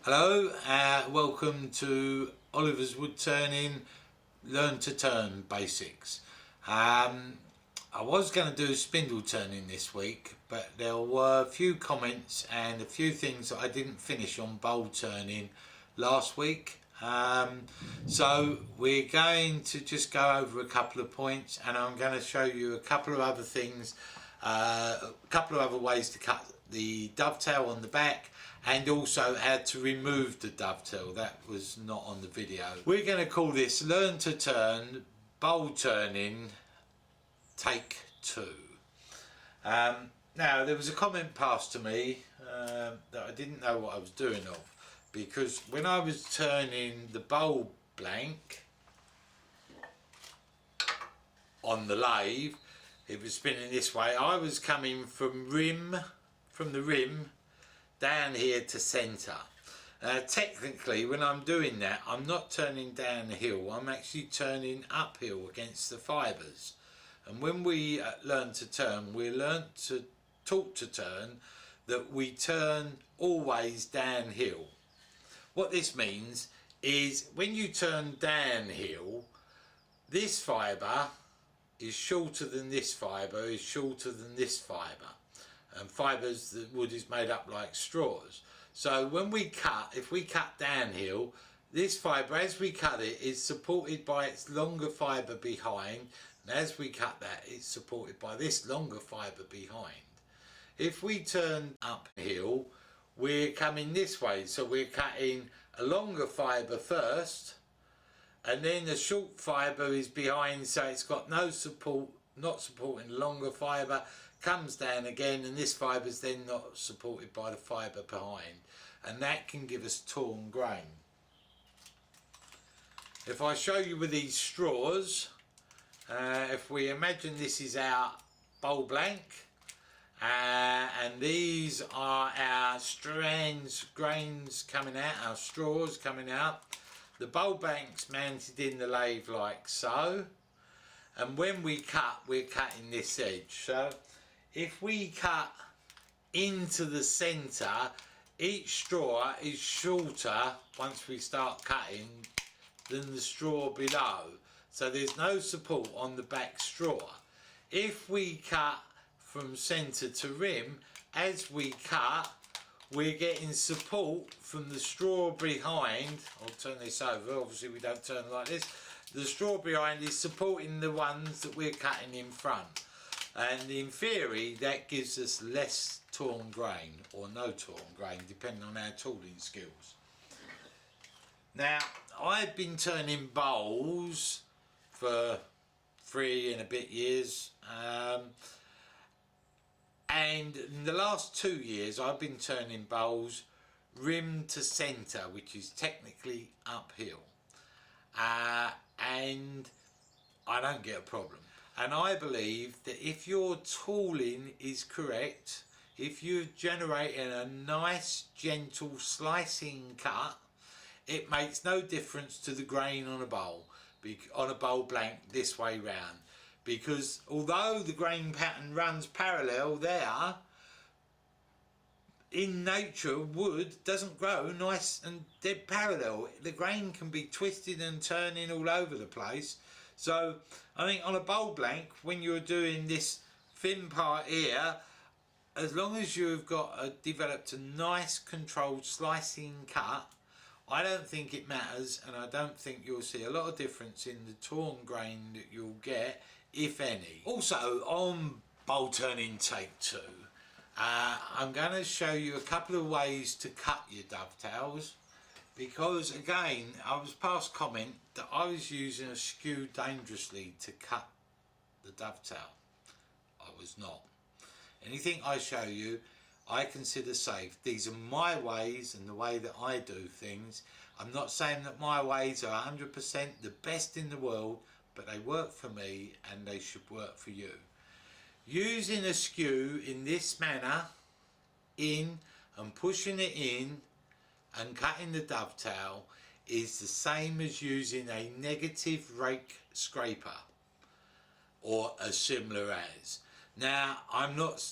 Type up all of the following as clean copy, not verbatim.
Hello, welcome to Oliver's Woodturning Learn to Turn Basics. I was going to do spindle turning this week, but there were a few comments and a few things that I didn't finish on bowl turning last week. So we're going to just go over a couple of points, and I'm going to show you a couple of other things, a couple of other ways to cut the dovetail on the back, and also how to remove the dovetail. That was not on the video. We're going to call this Learn to Turn Bowl Turning Take 2. Now there was a comment passed to me that I didn't know what I was doing of, because when I was turning the bowl blank on the lathe, it was spinning this way. I was coming from the rim down here to centre. Technically, when I'm doing that, I'm not turning downhill, I'm actually turning uphill against the fibres. And when we learn to turn, we learn to taught to turn that we turn always downhill. What this means is when you turn downhill, this fibre is shorter than this fibre, is shorter than this fibre. And fibres, the wood is made up like straws. So when we cut, if we cut downhill, this fibre, as we cut it, is supported by its longer fibre behind, and as we cut that, it's supported by this longer fibre behind. If we turn uphill, we're coming this way, so we're cutting a longer fibre first, and then the short fibre is behind, so it's got no support, not supporting the longer fibre, comes down again, and this fibre is then not supported by the fibre behind, and that can give us torn grain. If I show you with these straws, if we imagine this is our bowl blank, and these are our strands, grains coming out, our straws coming out. The bowl bank's mounted in the lathe like so, and when we cut, we're cutting this edge. So if we cut into the centre, each straw is shorter once we start cutting than the straw below, so there's no support on the back straw. If we cut from centre to rim, as we cut, we're getting support from the straw behind. I'll turn this over, obviously we don't turn like this. The straw behind is supporting the ones that we're cutting in front, and in theory that gives us less torn grain or no torn grain, depending on our tooling skills. Now I've been turning bowls for 3 and a bit years, and in the last 2 years I've been turning bowls rim to centre, which is technically uphill, and I don't get a problem. And I believe that if your tooling is correct, if you're generating a nice gentle slicing cut, it makes no difference to the grain on a bowl blank this way round, because although the grain pattern runs parallel there, in nature wood doesn't grow nice and dead parallel. The grain can be twisted and turning all over the place. So I think on a bowl blank, when you're doing this thin part here, as long as you've got developed a nice controlled slicing cut, I don't think it matters, and I don't think you'll see a lot of difference in the torn grain that you'll get, if any. Also on bowl turning take 2, I'm going to show you a couple of ways to cut your dovetails, because again I was past comment that I was using a skew dangerously to cut the dovetail. I was not. Anything I show you I consider safe. These are my ways and the way that I do things. I'm not saying that my ways are 100% the best in the world, but they work for me and they should work for you. Using a skew in this manner, in and pushing it in and cutting the dovetail, is the same as using a negative rake scraper or a similar as. Now I'm not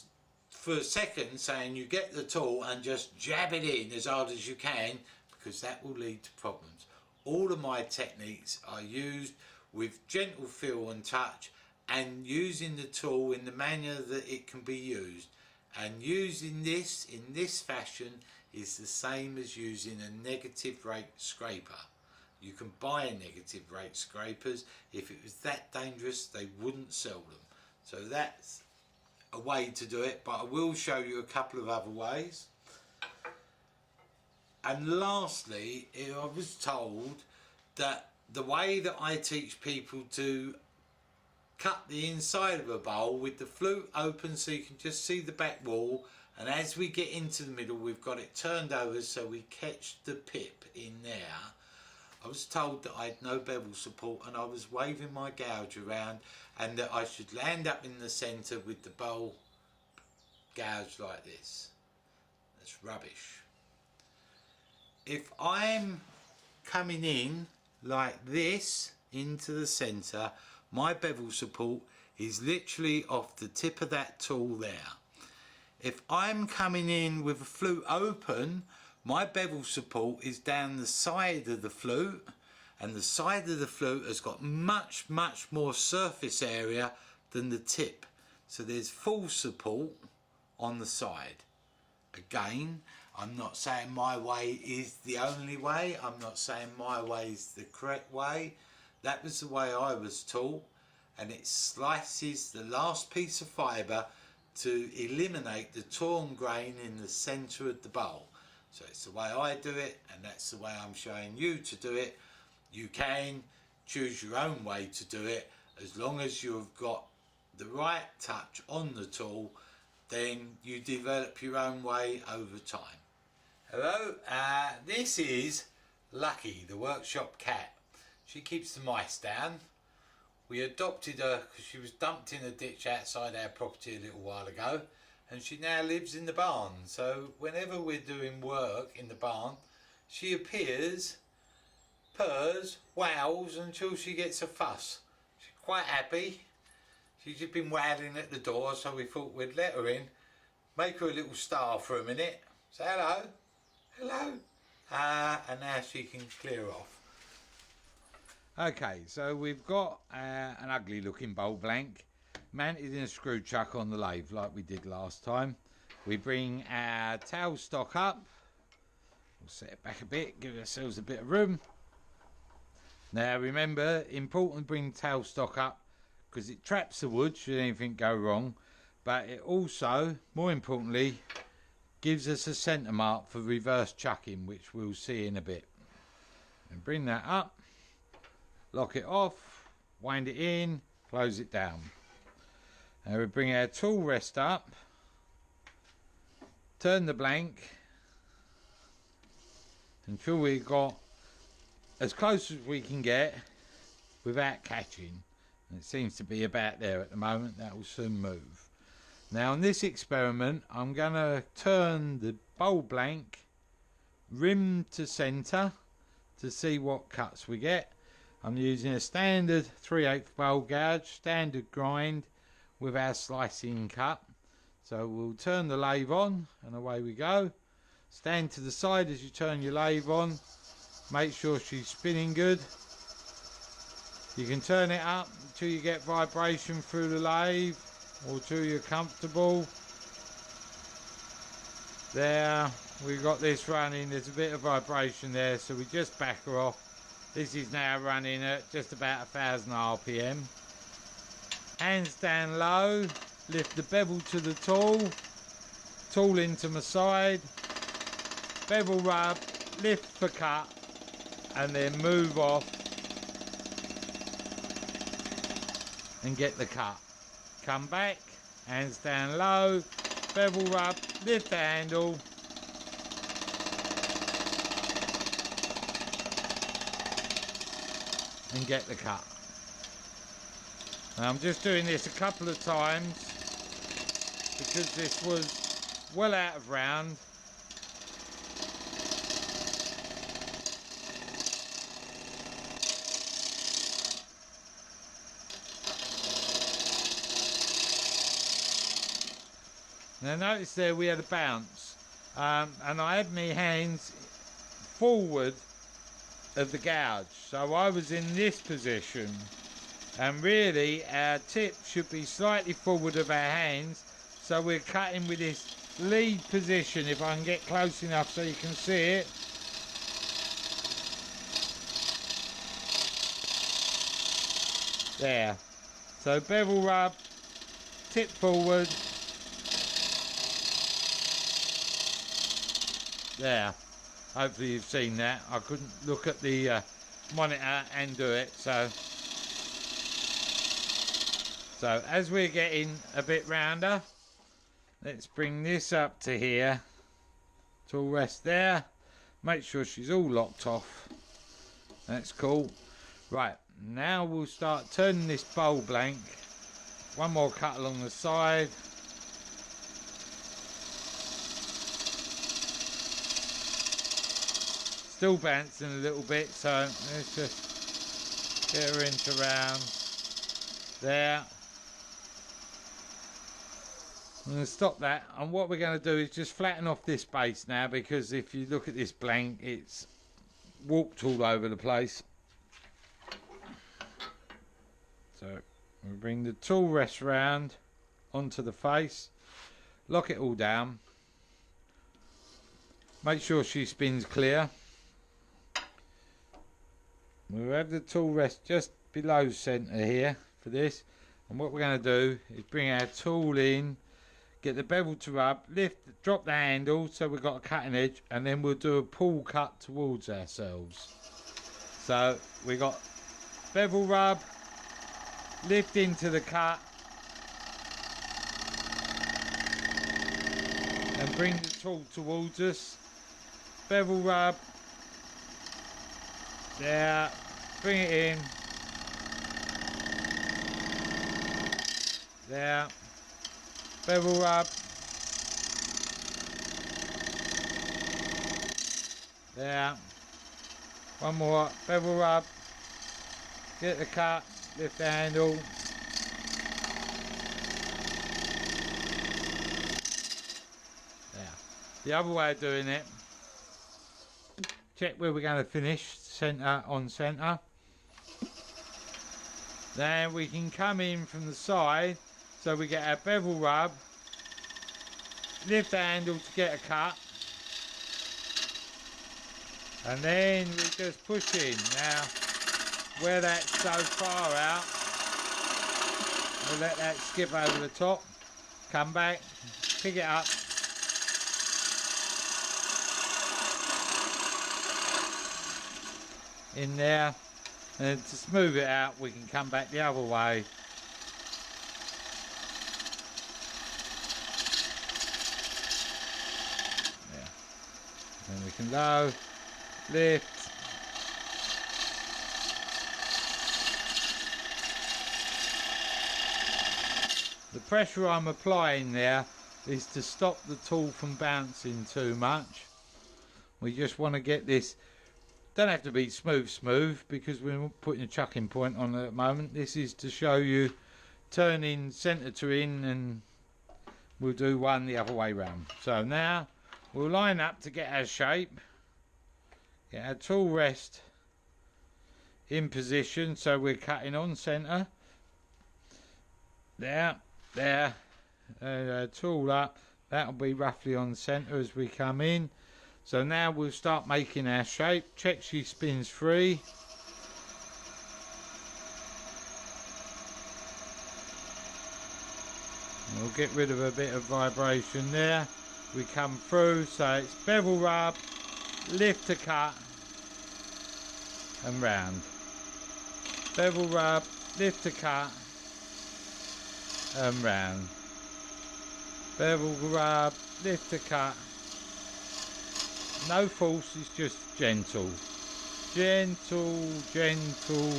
for a second saying you get the tool and just jab it in as hard as you can, because that will lead to problems. All of my techniques are used with gentle feel and touch, and using the tool in the manner that it can be used. And using this in this fashion is the same as using a negative rate scraper. You can buy negative rate scrapers. If it was that dangerous, they wouldn't sell them. So that's a way to do it, but I will show you a couple of other ways. And lastly, I was told that the way that I teach people to cut the inside of a bowl with the flute open so you can just see the back wall, and as we get into the middle we've got it turned over so we catch the pip in there. I was told that I had no bevel support, and I was waving my gouge around, and that I should land up in the centre with the bowl gouged like this. That's rubbish. If I'm coming in like this into the centre, my bevel support is literally off the tip of that tool there. If I'm coming in with a flute open, my bevel support is down the side of the flute, and the side of the flute has got much more surface area than the tip. So there's full support on the side. Again, I'm not saying my way is the only way. I'm not saying my way is the correct way. That was the way I was taught, and it slices the last piece of fibre to eliminate the torn grain in the centre of the bowl. So it's the way I do it, and that's the way I'm showing you to do it. You can choose your own way to do it, as long as you've got the right touch on the tool, then you develop your own way over time. Hello, this is Lucky, the workshop cat. She keeps the mice down. We adopted her because she was dumped in a ditch outside our property a little while ago, and she now lives in the barn. So whenever we're doing work in the barn, she appears, purrs, wows until she gets a fuss. She's quite happy. She's just been wailing at the door, so we thought we'd let her in, make her a little star for a minute, say hello, hello, and now she can clear off. Okay, so we've got an ugly looking bowl blank mounted in a screw chuck on the lathe like we did last time. We bring our tail stock up, we'll set it back a bit, give ourselves a bit of room. Now remember, important to bring tail stock up because it traps the wood should anything go wrong, but it also, more importantly, gives us a centre mark for reverse chucking, which we'll see in a bit. And bring that up. Lock it off, wind it in, close it down. Now we bring our tool rest up, turn the blank until we've got as close as we can get without catching. And it seems to be about there at the moment. That will soon move. Now on this experiment I'm going to turn the bowl blank rim to centre to see what cuts we get. I'm using a standard 3/8 bowl gouge, standard grind with our slicing cut. So we'll turn the lathe on and away we go. Stand to the side as you turn your lathe on. Make sure she's spinning good. You can turn it up until you get vibration through the lathe or till you're comfortable. There, we've got this running. There's a bit of vibration there, so we just back her off. This is now running at just about 1000 RPM. Hands down low, lift the bevel to the tool, tool into my side, bevel rub, lift for cut, and then move off and get the cut. Come back, hands down low, bevel rub, lift the handle, and get the cut. Now I'm just doing this a couple of times because this was well out of round. Now notice there we had a bounce, and I had my hands forward of the gouge. So I was in this position, and really our tip should be slightly forward of our hands, so we're cutting with this lead position. If I can get close enough so you can see it. There. So bevel rub, tip forward. There. Hopefully you've seen that. I couldn't look at the monitor and do it. So as we're getting a bit rounder, let's bring this up to here. Tool rest there. Make sure she's all locked off. That's cool. Right, now we'll start turning this bowl blank. One more cut along the side. Still bouncing a little bit, so let's just get her into round. There. I'm going to stop that, and what we're going to do is just flatten off this base now, because if you look at this blank, it's warped all over the place. So we'll bring the tool rest round onto the face, lock it all down, make sure she spins clear. We'll have the tool rest just below centre here for this, and what we're going to do is bring our tool in, get the bevel to rub, lift, drop the handle so we've got a cutting edge, and then we'll do a pull cut towards ourselves. So we got bevel rub, lift into the cut, and bring the tool towards us. Bevel rub, there, bring it in, there, bevel rub, there, one more, bevel rub, get the cut, lift the handle, there. The other way of doing it, check where we're going to finish, centre on centre. Then we can come in from the side, so we get our bevel rub, lift the handle to get a cut, and then we just push in. Now, where that's so far out, we'll let that skip over the top, come back, pick it up, in there, and to smooth it out we can come back the other way. Yeah. And we can go, lift, the pressure I'm applying there is to stop the tool from bouncing too much. We just want to get this, don't have to be smooth because we're putting a chucking point on at the moment. This is to show you turning centre to in, and we'll do one the other way round. So now we'll line up to get our shape, get our tool rest in position so we're cutting on centre. There, tool up, that'll be roughly on centre as we come in. So now we'll start making our shape. Check she spins free. We'll get rid of a bit of vibration there. We come through, so it's bevel rub, lift to cut, and round. Bevel rub, lift to cut, and round. Bevel rub, lift to cut. No force, it's just gentle. Gentle, gentle,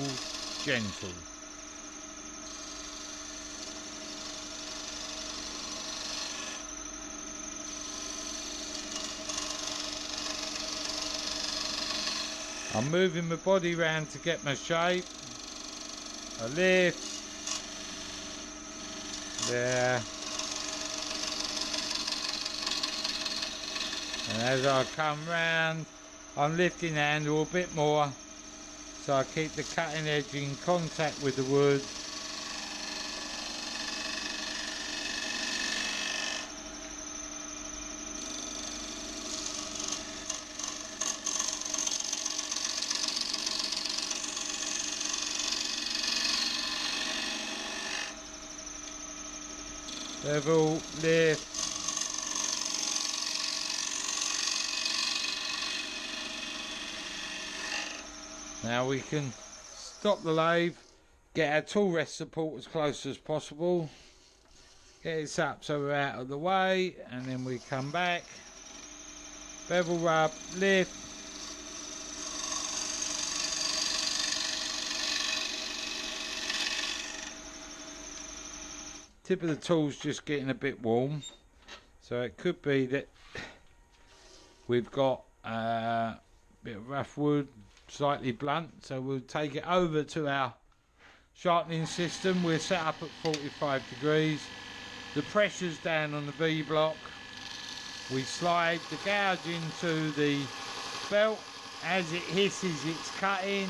gentle. I'm moving my body round to get my shape. I lift. There. And as I come round, I'm lifting the handle a bit more so I keep the cutting edge in contact with the wood. Level, lift. Now we can stop the lathe, get our tool rest support as close as possible, get it up so we're out of the way, and then we come back, bevel rub, lift, tip of the tool's just getting a bit warm, so it could be that we've got a bit of rough wood, slightly blunt, so we'll take it over to our sharpening system. We're set up at 45 degrees, the pressure's down on the V block, we slide the gouge into the belt, as it hisses it's cutting,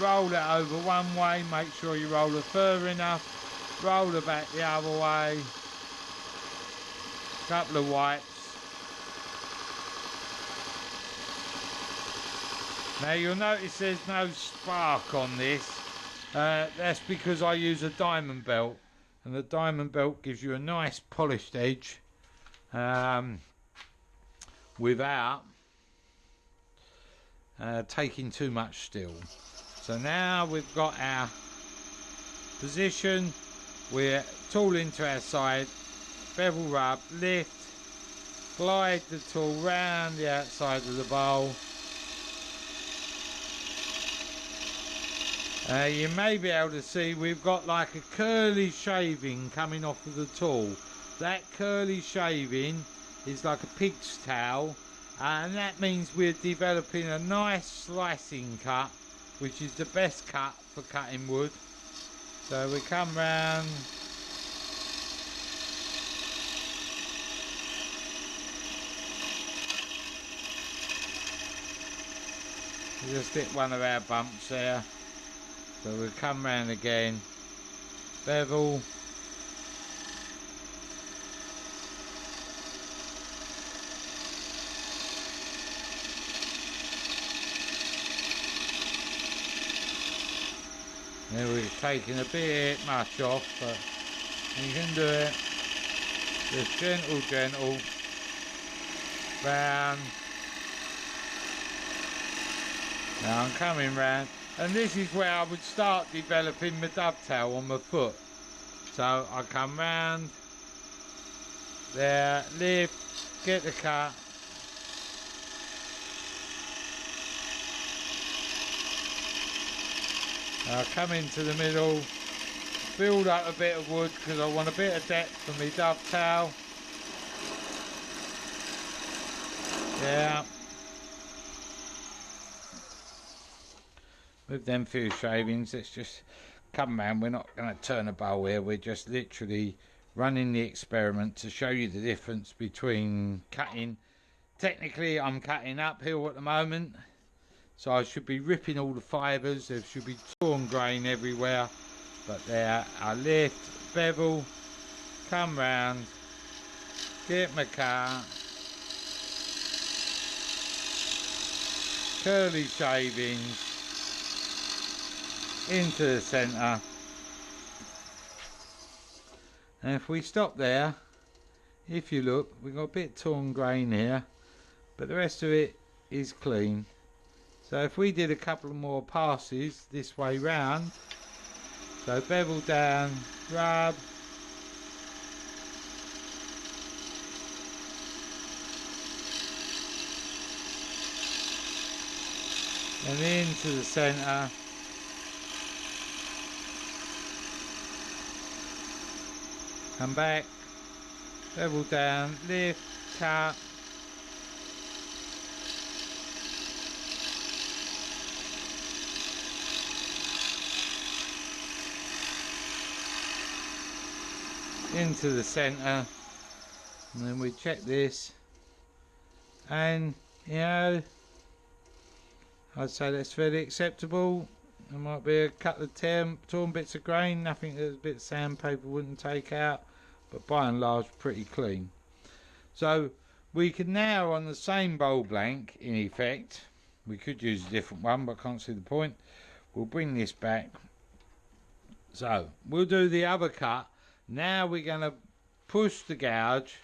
roll it over one way, make sure you roll it further enough, roll it back the other way, couple of wipes. Now you'll notice there's no spark on this, that's because I use a diamond belt, and the diamond belt gives you a nice polished edge without taking too much steel. So now we've got our position, we're tooling to our side, bevel rub, lift, glide the tool round the outside of the bowl. You may be able to see we've got like a curly shaving coming off of the tool. That curly shaving is like a pig's tail, and that means we're developing a nice slicing cut, which is the best cut for cutting wood. So we come round, we just hit one of our bumps there. So we'll come round again, bevel, then we're taking a bit much off, but you can do it, just gentle, round. Now I'm coming round. And this is where I would start developing my dovetail on my foot. So I come round, there, lift, get the cut. I come into the middle, build up a bit of wood because I want a bit of depth for my dovetail. Yeah. With them few shavings, let's just come round. We're not going to turn a bowl here, we're just literally running the experiment to show you the difference between cutting. Technically I'm cutting uphill at the moment, so I should be ripping all the fibres, there should be torn grain everywhere, but there I lift, bevel, come round, get my cut, curly shavings into the centre, and if we stop there, if you look, we've got a bit torn grain here, but the rest of it is clean. So if we did a couple more passes this way round, so bevel down, rub, and into the centre, come back, bevel down, lift, cut, into the centre, and then we check this, and you know, I'd say that's fairly acceptable. There might be a couple of torn bits of grain, nothing that a bit of sandpaper wouldn't take out, but by and large pretty clean. So we can now, on the same bowl blank, in effect, we could use a different one, but I can't see the point. We'll bring this back. So we'll do the other cut. Now we're going to push the gouge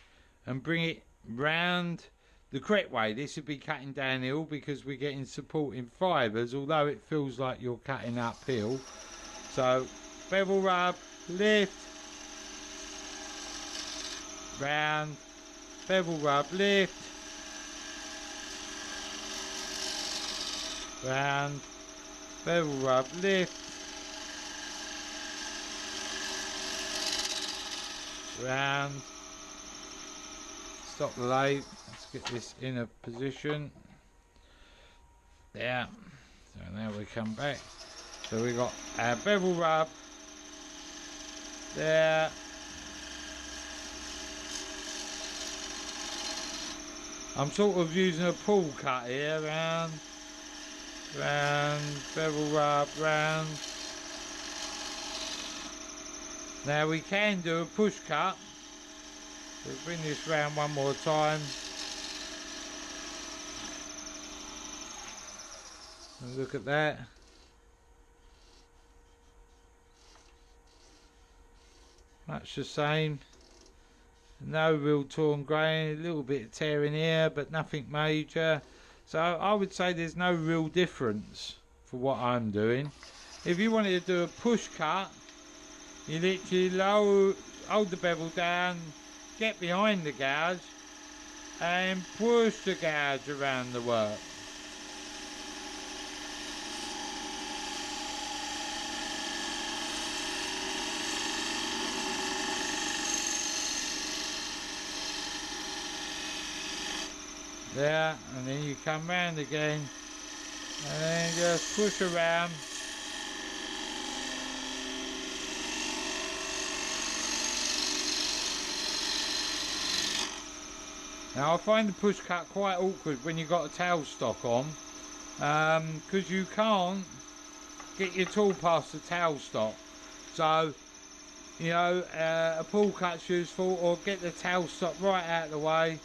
and bring it round the correct way. This would be cutting downhill because we're getting supporting fibres, although it feels like you're cutting uphill. So bevel rub, lift, round, bevel rub, lift, round, bevel rub, lift, round. Stop the lathe. Let's get this in a position. There. So now we come back. So we got our bevel rub there. I'm sort of using a pull cut here, round, round, bevel rub, round. Now we can do a push cut. So bring this round one more time. And look at that. Much the same. No real torn grain, a little bit of tearing here, but nothing major. So I would say there's no real difference for what I'm doing. If you wanted to do a push cut, you literally hold the bevel down, get behind the gouge and push the gouge around the work. There, and then you come round again and then just push around. Now I find the push cut quite awkward when you've got a tailstock on, because you can't get your tool past the tailstock. So, you know, a pull cut's useful, or get the tailstock right out of the way.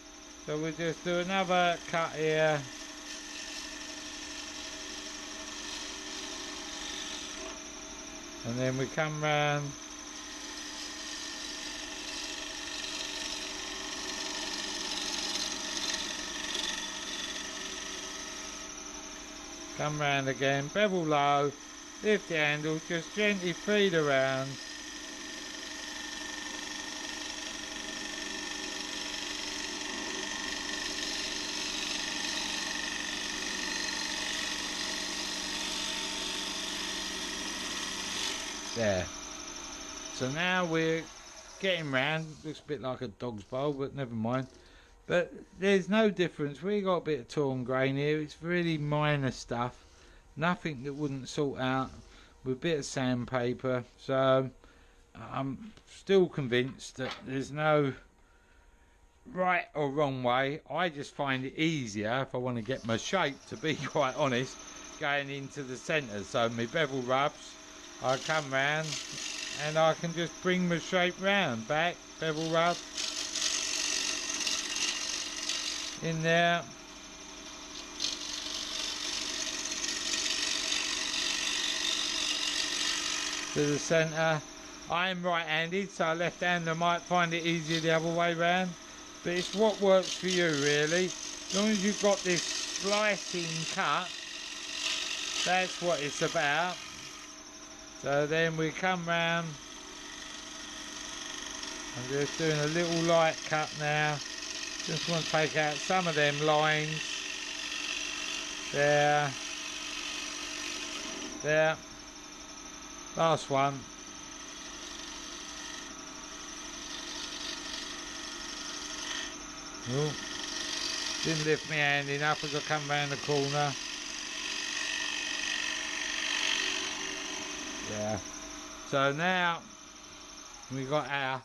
So we'll just do another cut here. And then we come round. Come round again, bevel low, lift the handle, just gently feed around. There. So now we're getting round. Looks a bit like a dog's bowl, but never mind. But there's no difference. We got a bit of torn grain here. It's really minor stuff. Nothing that wouldn't sort out with a bit of sandpaper. So I'm still convinced that there's no right or wrong way. I just find it easier if I want to get my shape, to be quite honest, going into the centre. So my bevel rubs, I come round and I can just bring my shape round, back, bevel rub, in there. To the centre. I'm right-handed, so left-hander might find it easier the other way round, but it's what works for you really. As long as you've got this slicing cut, that's what it's about. So then we come round. I'm just doing a little light cut now. Just want to take out some of them lines. There. There. Last one. Oh, didn't lift my hand enough as I come round the corner. Yeah. So now we've got our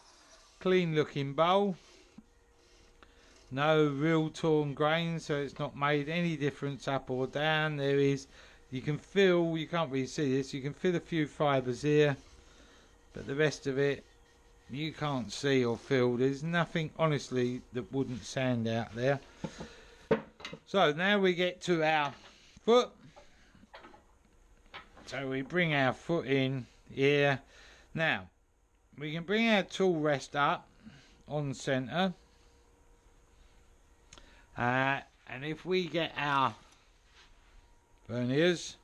clean looking bowl. no real torn grain, so it's not made any difference up or down. There is, you can feel, you can't really see this, you can feel a few fibres here, but the rest of it you can't see or feel. There's nothing honestly that wouldn't sand out there. So now we get to our foot. So we bring our foot in here. Now we can bring our tool rest up on centre, and if we get our verniers,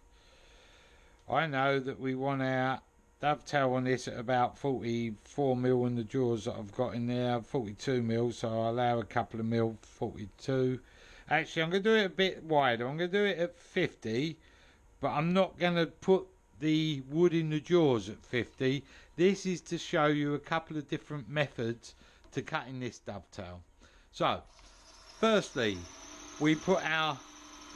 I know that we want our dovetail on this at about 44mm, and the jaws that I've got in there 42mm, so I'll allow a couple of mil 42. Actually, I'm going to do it a bit wider. I'm going to do it at 50, but I'm not going to put the wood in the jaws at 50. This is to show you a couple of different methods to cutting this dovetail. So firstly, we put our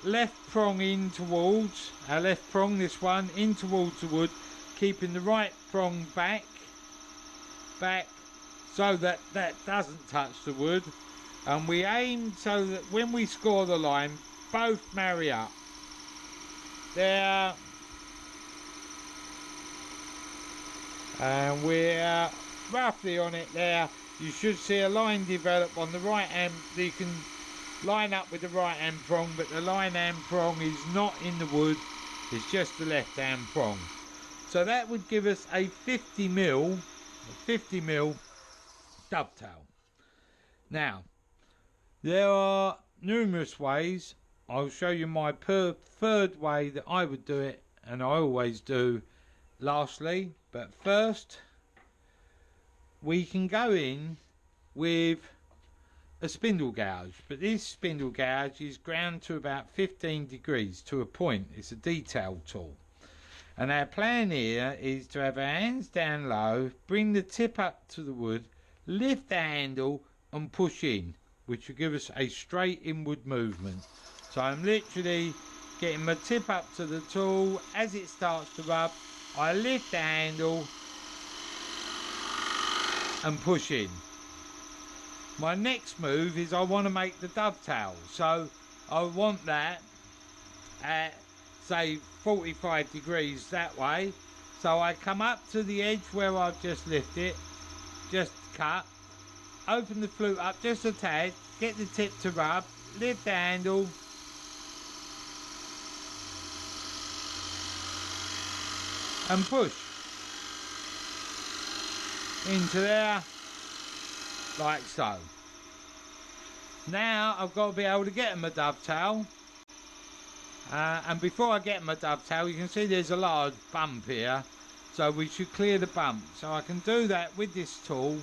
left prong in towards, our left prong, this one, in towards the wood, keeping the right prong back, so that that doesn't touch the wood. And we aim so that when we score the line, both marry up. There. And we're roughly on it there. You should see a line develop on the right hand. You can line up with the right hand prong, but the line hand prong is not in the wood, it's just the left hand prong. So that would give us a 50mm dovetail. Now there are numerous ways. I'll show you my preferred way that I would do it, and I always do lastly. But first, we can go in with a spindle gouge, but this spindle gouge is ground to about 15 degrees to a point. It's a detail tool, and our plan here is to have our hands down low, bring the tip up to the wood, lift the handle and push in, which will give us a straight inward movement. So I'm literally getting my tip up to the tool. As it starts to rub, I lift the handle and push in. My next move is I want to make the dovetail, so I want that at say 45 degrees that way. So I come up to the edge where I've just lifted, just cut, open the flute up just a tad, get the tip to rub, lift the handle, and push into there, like so. Now I've got to be able to get my dovetail, and before I get my dovetail, you can see there's a large bump here, so we should clear the bump. So I can do that with this tool,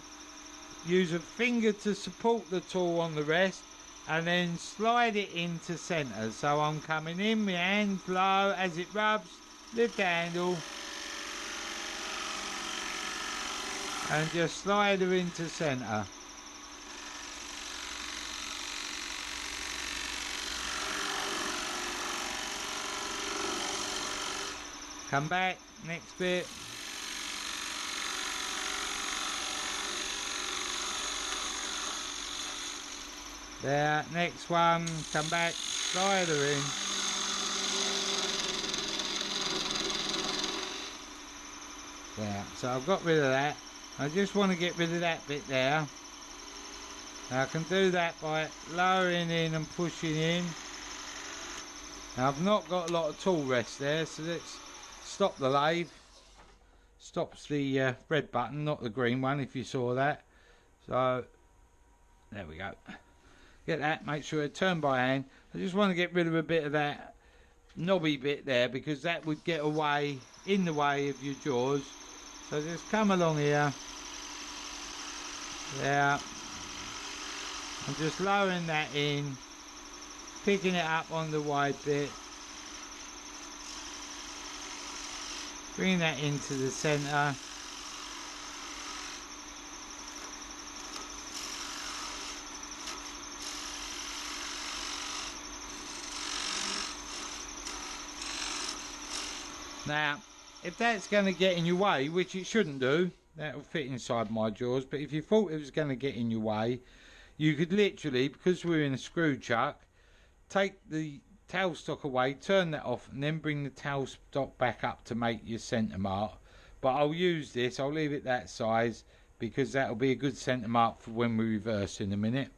use a finger to support the tool on the rest, and then slide it into centre. So I'm coming in, my hand low, as it rubs, lift the handle and just slide her into centre. Come back, next bit. There, next one, come back, slide her in. There, so I've got rid of that. I just want to get rid of that bit there. Now I can do that by lowering in and pushing in. Now I've not got a lot of tool rest there, so let's stop the lathe. Stops the red button, not the green one, if you saw that. So there we go. Get that, make sure it turn by hand. I just want to get rid of a bit of that knobby bit there, because that would get away in the way of your jaws. So just come along here. There. I'm just lowering that in, picking it up on the wide bit, bringing that into the centre. Now, if that's going to get in your way, which it shouldn't do, that'll fit inside my jaws, but if you thought it was going to get in your way, you could literally, because we're in a screw chuck, take the tailstock away, turn that off, and then bring the tailstock back up to make your centre mark. But I'll use this, I'll leave it that size, because that'll be a good centre mark for when we reverse in a minute.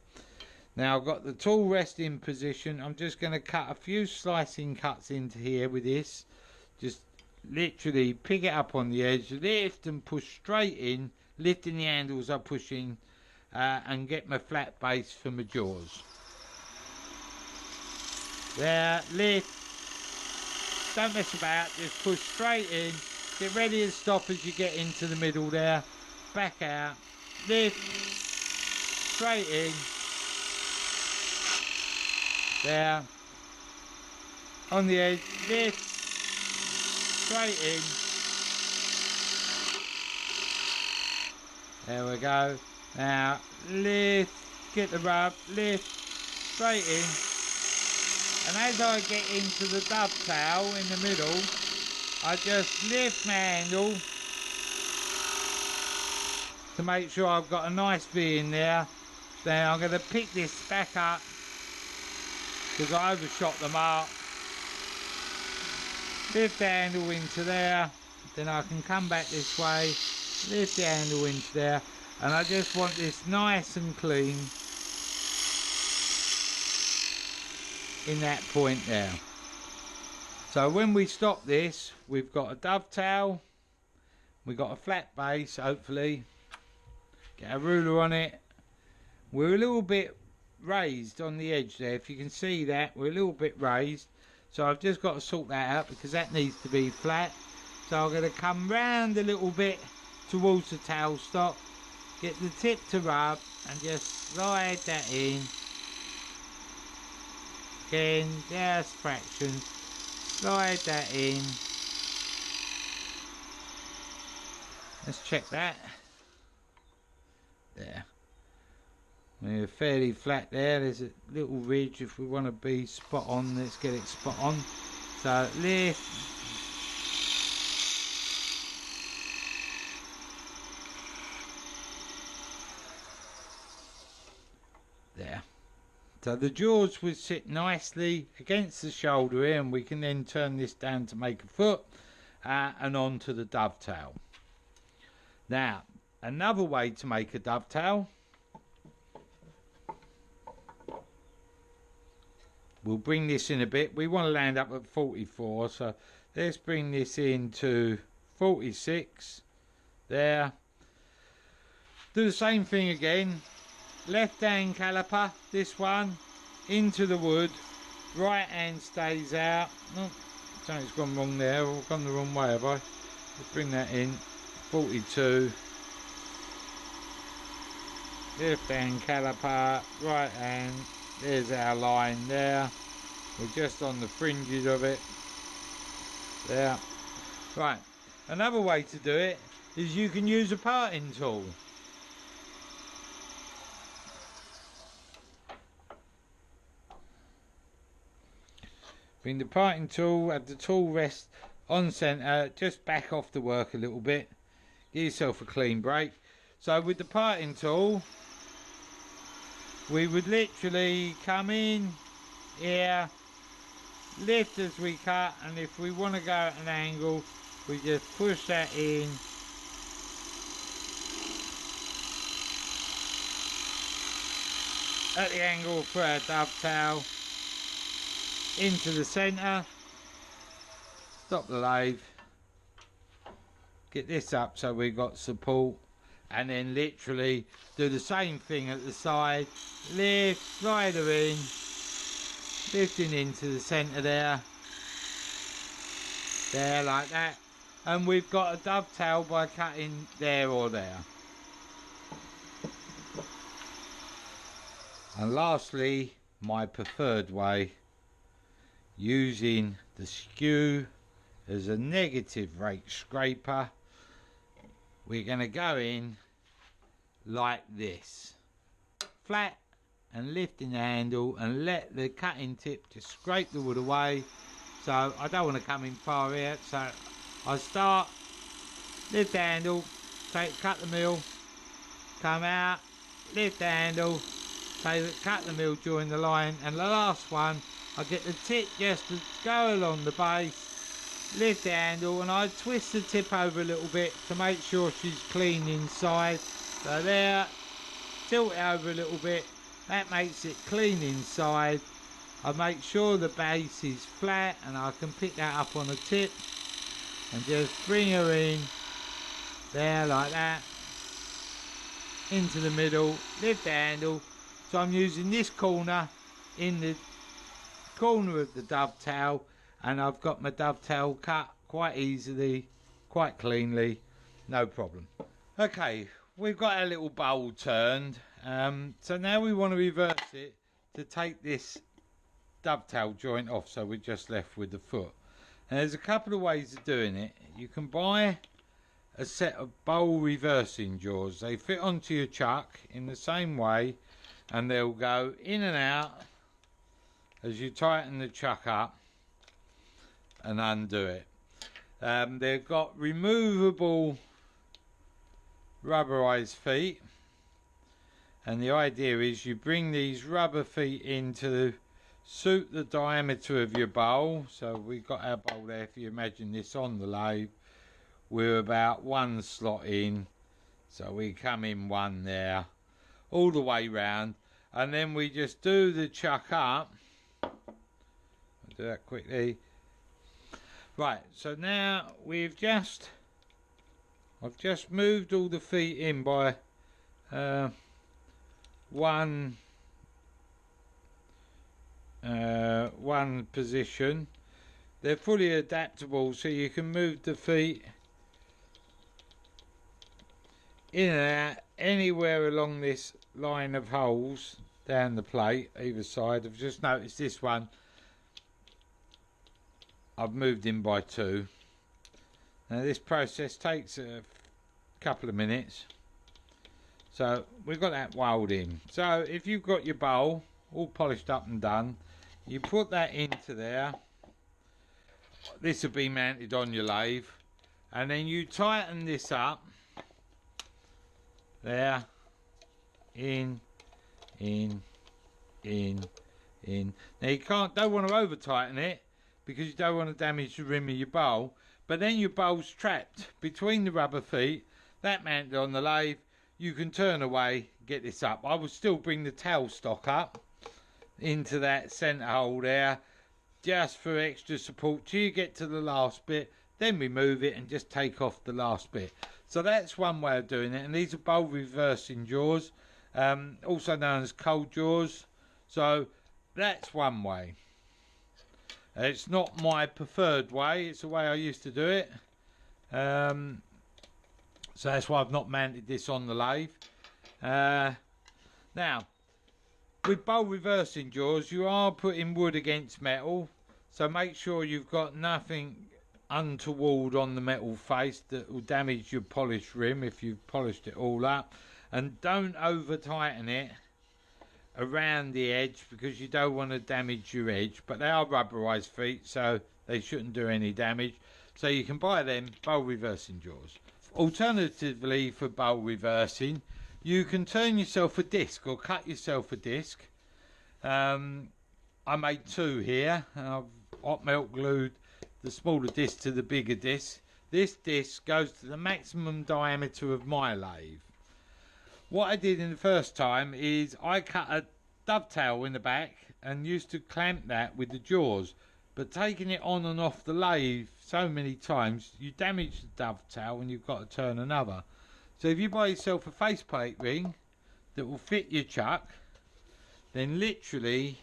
Now I've got the tool rest in position. I'm just going to cut a few slicing cuts into here with this. Just literally pick it up on the edge, lift and push straight in, lifting the handles I'm pushing, and get my flat base for my jaws. There, lift, don't mess about, just push straight in, get ready to stop as you get into the middle there, back out, lift, straight in, there, on the edge, lift, straight in, there we go. Now lift, get the rub, lift, straight in, and as I get into the dovetail in the middle, I just lift my handle to make sure I've got a nice V in there. Then I'm going to pick this back up because I overshot the mark. Lift the handle into there, then I can come back this way, lift the handle into there, and I just want this nice and clean in that point there. So when we stop this, we've got a dovetail, we've got a flat base, hopefully, get a ruler on it. We're a little bit raised on the edge there, if you can see that, we're a little bit raised. So I've just got to sort that out because that needs to be flat. So I'm going to come round a little bit towards the tailstock, get the tip to rub and just slide that in. Again, just fractions, slide that in. Let's check that. There. We're fairly flat there. There's a little ridge. If we want to be spot on, let's get it spot on. So lift, there. So the jaws would sit nicely against the shoulder here, and we can then turn this down to make a foot, and on to the dovetail. Now another way to make a dovetail, we'll bring this in a bit. We want to land up at 44, so let's bring this in to 46. There. Do the same thing again. Left hand caliper, this one, into the wood. Right hand stays out. Oh, something's gone wrong there. I've gone the wrong way, have I? Let's bring that in. 42. Left hand caliper, right hand. There's our line there. We're just on the fringes of it. There. Right. Another way to do it is you can use a parting tool. Bring the parting tool at the tool rest on centre. Just back off the work a little bit. Give yourself a clean break. So with the parting tool, we would literally come in here, lift as we cut, and if we want to go at an angle, we just push that in. At the angle for our dovetail, into the centre, stop the lathe, get this up so we've got support, and then literally do the same thing at the side, lift, slide her in, lifting into the centre there, like that, and we've got a dovetail by cutting there or there. And lastly, my preferred way, using the skew as a negative rake scraper, we're going to go in like this, flat, and lifting the handle and let the cutting tip just scrape the wood away. So I don't want to come in far here, so I start, lift the handle, cut the mill, come out, lift the handle, say cut the mill during the line, and the last one I get the tip just to go along the base, lift the handle, and I twist the tip over a little bit to make sure she's clean inside. So there, tilt it over a little bit, that makes it clean inside. I make sure the base is flat and I can pick that up on a tip and just bring her in there like that, into the middle, lift the handle. So I'm using this corner in the corner of the dovetail, and I've got my dovetail cut quite easily, quite cleanly, no problem. Okay, we've got our little bowl turned, so now we want to reverse it to take this dovetail joint off, so we're just left with the foot. And there's a couple of ways of doing it. You can buy a set of bowl reversing jaws. They fit onto your chuck in the same way, and they'll go in and out as you tighten the chuck up and undo it. They've got removable rubberized feet, and the idea is you bring these rubber feet in to suit the diameter of your bowl. So we've got our bowl there. If you imagine this on the lathe, we're about one slot in, so we come in one there all the way round, and then we just do the chuck up. I'll do that quickly. Right, so now I've just moved all the feet in by one position. They're fully adaptable, so you can move the feet in and out anywhere along this line of holes down the plate either side. I've just noticed this one I've moved in by 2. Now this process takes a couple of minutes, so we've got that weld in. So if you've got your bowl all polished up and done, you put that into there. This will be mounted on your lathe, and then you tighten this up there, in. Now you don't want to over tighten it because you don't want to damage the rim of your bowl, but then your bowl's trapped between the rubber feet that mounted on the lathe. You can turn away, get this up. I will still bring the tailstock up into that centre hole there just for extra support till you get to the last bit, then remove it and just take off the last bit. So that's one way of doing it, and these are bowl reversing jaws, also known as cold jaws. So that's one way. It's not my preferred way, it's the way I used to do it, so that's why I've not mounted this on the lathe. Now with bowl reversing jaws, you are putting wood against metal, so make sure you've got nothing untoward on the metal face that will damage your polished rim if you've polished it all up, and don't over tighten it around the edge because you don't want to damage your edge. But they are rubberized feet, so they shouldn't do any damage, so you can buy them bowl reversing jaws. Alternatively, for bowl reversing, you can turn yourself a disc or cut yourself a disc. I made 2 here, and I've hot melt glued the smaller disc to the bigger disc. This disc goes to the maximum diameter of my lathe. What I did in the first time is I cut a dovetail in the back and used to clamp that with the jaws, but taking it on and off the lathe so many times you damage the dovetail and you've got to turn another. So if you buy yourself a faceplate ring that will fit your chuck, then literally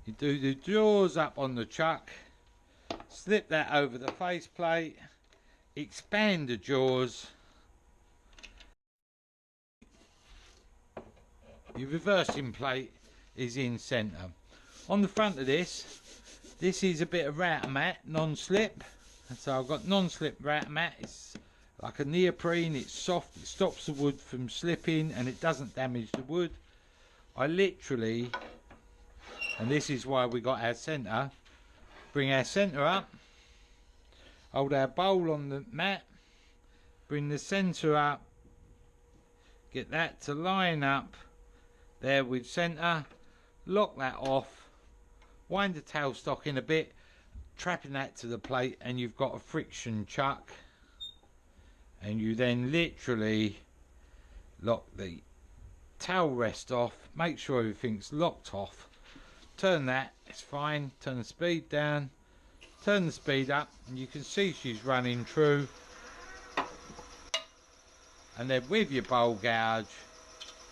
you do the jaws up on the chuck, slip that over the faceplate, expand the jaws, your reversing plate is in centre. On the front of this is a bit of router mat, non-slip. So I've got non-slip router mat. It's like a neoprene, it's soft, it stops the wood from slipping and it doesn't damage the wood. I literally, and this is why we got our centre, bring our centre up, hold our bowl on the mat, bring the centre up, get that to line up there with centre, lock that off, wind the tailstock in a bit, trapping that to the plate, and you've got a friction chuck, and you then literally lock the tail rest off, make sure everything's locked off, turn that, it's fine, turn the speed down, turn the speed up, and you can see she's running true. And then with your bowl gouge,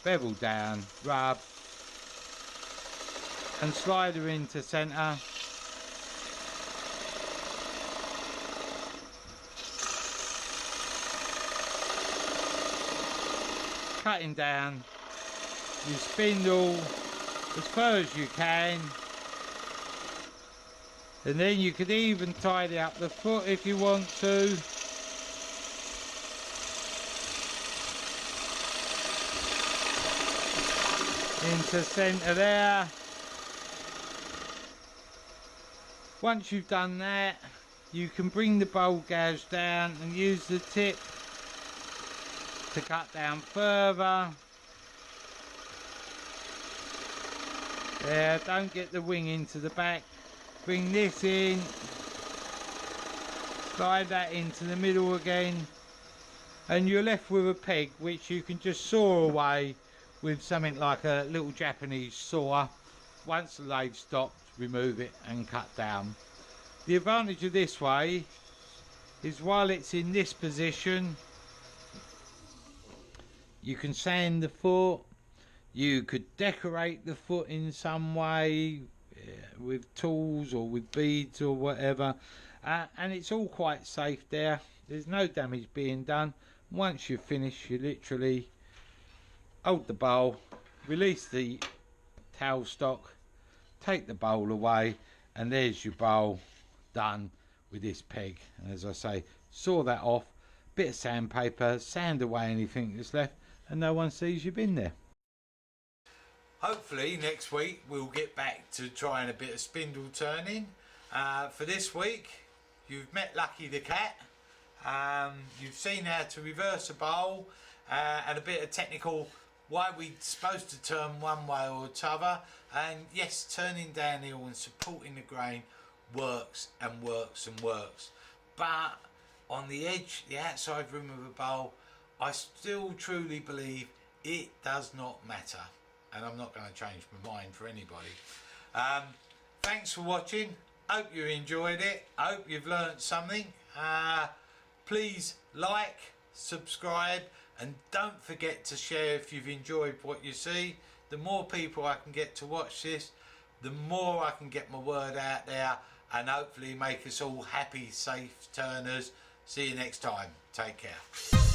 bevel down, rub, and slide her into centre. Cutting down your spindle as far as you can, and then you could even tidy up the foot if you want to. Into centre there. Once you've done that, you can bring the bowl gouge down and use the tip to cut down further. There, don't get the wing into the back. Bring this in, slide that into the middle again, and you're left with a peg which you can just saw away with something like a little Japanese saw. Once the lathe stopped, remove it and cut down. The advantage of this way is while it's in this position, you can sand the foot, you could decorate the foot in some way with tools or with beads or whatever, and it's all quite safe there. There's no damage being done. Once you've finished, you literally hold the bowl, release the tailstock, take the bowl away, and there's your bowl done with this peg. And as I say, saw that off, bit of sandpaper, sand away anything that's left, and no one sees you've been there. Hopefully next week we'll get back to trying a bit of spindle turning. For this week you've met Lucky the cat. You've seen how to reverse a bowl, and a bit of technical why we're supposed to turn one way or t'other. And yes, turning downhill and supporting the grain works and works and works, but on the edge, the outside rim of a bowl, I still truly believe it does not matter, and I'm not going to change my mind for anybody. Thanks for watching. Hope you enjoyed it. Hope you've learnt something. Please like, subscribe, and don't forget to share if you've enjoyed what you see. The more people I can get to watch this, the more I can get my word out there, and hopefully make us all happy, safe turners. See you next time. Take care.